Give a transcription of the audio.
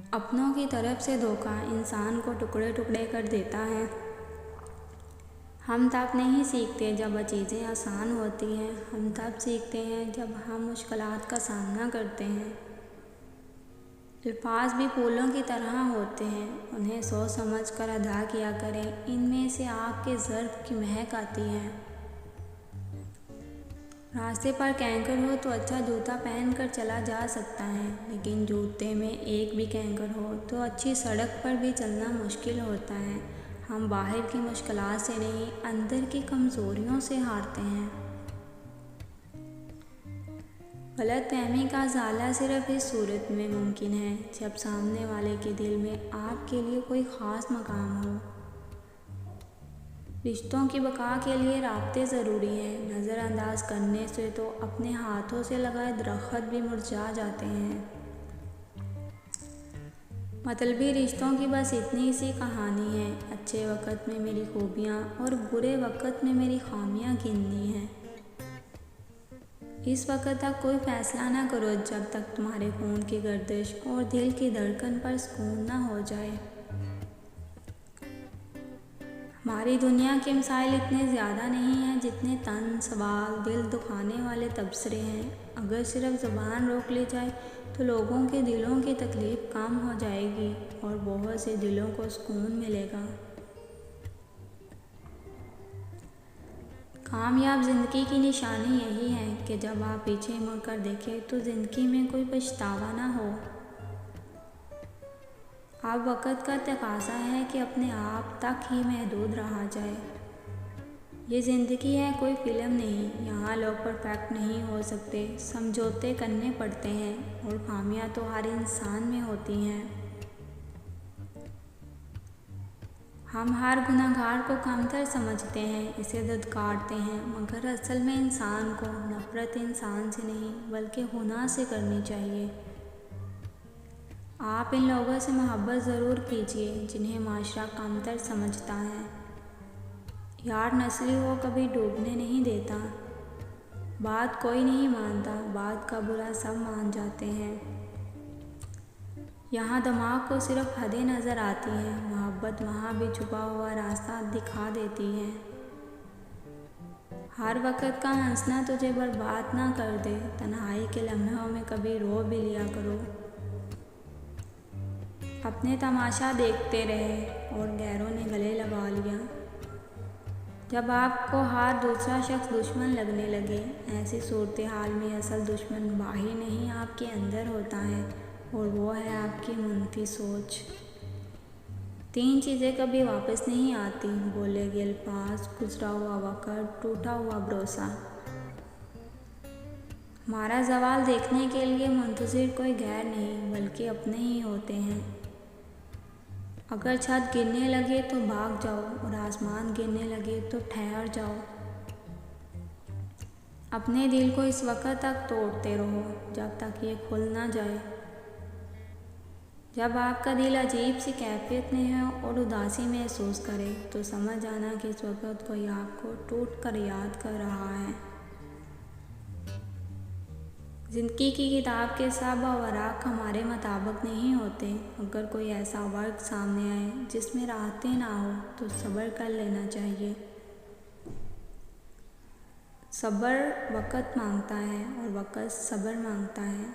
अपनों की तरफ से धोखा इंसान को टुकड़े टुकड़े कर देता है। हम तब नहीं सीखते जब वह चीज़ें आसान होती हैं, हम तब सीखते हैं जब हम मुश्किलात का सामना करते हैं। अल्फाज भी फूलों की तरह होते हैं, उन्हें सोच समझ कर अदा किया करें। इनमें से आपके ज़र्फ़ की महक आती है। रास्ते पर कैंकर हो तो अच्छा जूता पहन कर चला जा सकता है, लेकिन जूते में एक भी कैंकर हो तो अच्छी सड़क पर भी चलना मुश्किल होता है। हम बाहर की मुश्किलात से नहीं, अंदर की कमज़ोरियों से हारते हैं। गलतफ़हमी का ज़ाला सिर्फ इस सूरत में मुमकिन है जब सामने वाले के दिल में आपके लिए कोई ख़ास मकाम हो। रिश्तों की बका के लिए राब्ते ज़रूरी हैं। नज़रअंदाज करने से तो अपने हाथों से लगाए दरख्त भी मुरझा जाते हैं। मतलबी रिश्तों की बस इतनी सी कहानी है। अच्छे वक़्त में मेरी खूबियाँ और बुरे वक़्त में मेरी खामियाँ गिननी हैं। इस वक़्त तक कोई फ़ैसला ना करो जब तक तुम्हारे खून की गर्दिश और दिल की धड़कन पर सुकून ना हो जाए। हमारी दुनिया के मसाइल इतने ज़्यादा नहीं हैं जितने तन, सवाल, दिल दुखाने वाले तबसरे हैं। अगर सिर्फ ज़ुबान रोक ली जाए तो लोगों के दिलों की तकलीफ़ कम हो जाएगी और बहुत से दिलों को सुकून मिलेगा। कामयाब ज़िंदगी की निशानी यही है कि जब आप पीछे मुड़कर देखें तो ज़िंदगी में कोई पछतावा ना हो। अब वक़्त का तकाज़ा है कि अपने आप तक ही महदूद रहा जाए। ये ज़िंदगी है, कोई फ़िल्म नहीं। यहाँ लोग परफेक्ट नहीं हो सकते, समझौते करने पड़ते हैं और खामियां तो हर इंसान में होती हैं। हम हर गुनहगार को कमतर समझते हैं, इसे धुतकारते हैं, मगर असल में इंसान को नफ़रत इंसान से नहीं बल्कि गुनाह से करनी चाहिए। आप इन लोगों से मोहब्बत ज़रूर कीजिए जिन्हें माशरा कमतर समझता है। यार नस्ली हो कभी डूबने नहीं देता। बात कोई नहीं मानता, बात का बुरा सब मान जाते हैं। यहाँ दिमाग को सिर्फ हदें नज़र आती हैं, मोहब्बत वहाँ भी छुपा हुआ रास्ता दिखा देती है। हर वक़्त का हंसना तुझे बर्बाद ना कर दे, तन्हाई के लम्हों में कभी रो भी लिया करो। अपने तमाशा देखते रहे और गैरों ने गले लगा लिया। जब आपको हर दूसरा शख्स दुश्मन लगने लगे, ऐसी सूरत हाल में असल दुश्मन बाहर नहीं आपके अंदर होता है और वो है आपकी मुनफी सोच। 3 चीज़ें कभी वापस नहीं आती, बोले गए अल्फाज, गुजरा हुआ वक़्त, टूटा हुआ भरोसा। हमारा ज़वाल देखने के लिए मुंतज़िर कोई गैर नहीं बल्कि अपने ही होते हैं। अगर छत गिरने लगे तो भाग जाओ और आसमान गिरने लगे तो ठहर जाओ। अपने दिल को इस वक़्त तक तोड़ते रहो जब तक ये खुल ना जाए। जब आपका दिल अजीब सी कैफियत में है और उदासी महसूस करे तो समझ जाना कि इस वक़्त कोई आपको टूट कर याद कर रहा है। ज़िंदगी की किताब के सब वराक़ हमारे मुताबिक नहीं होते। अगर कोई ऐसा वर्क सामने आए जिसमें राहतें ना हो तो सब्र कर लेना चाहिए। सब्र वक़्त मांगता है और वक़्त सब्र मांगता है।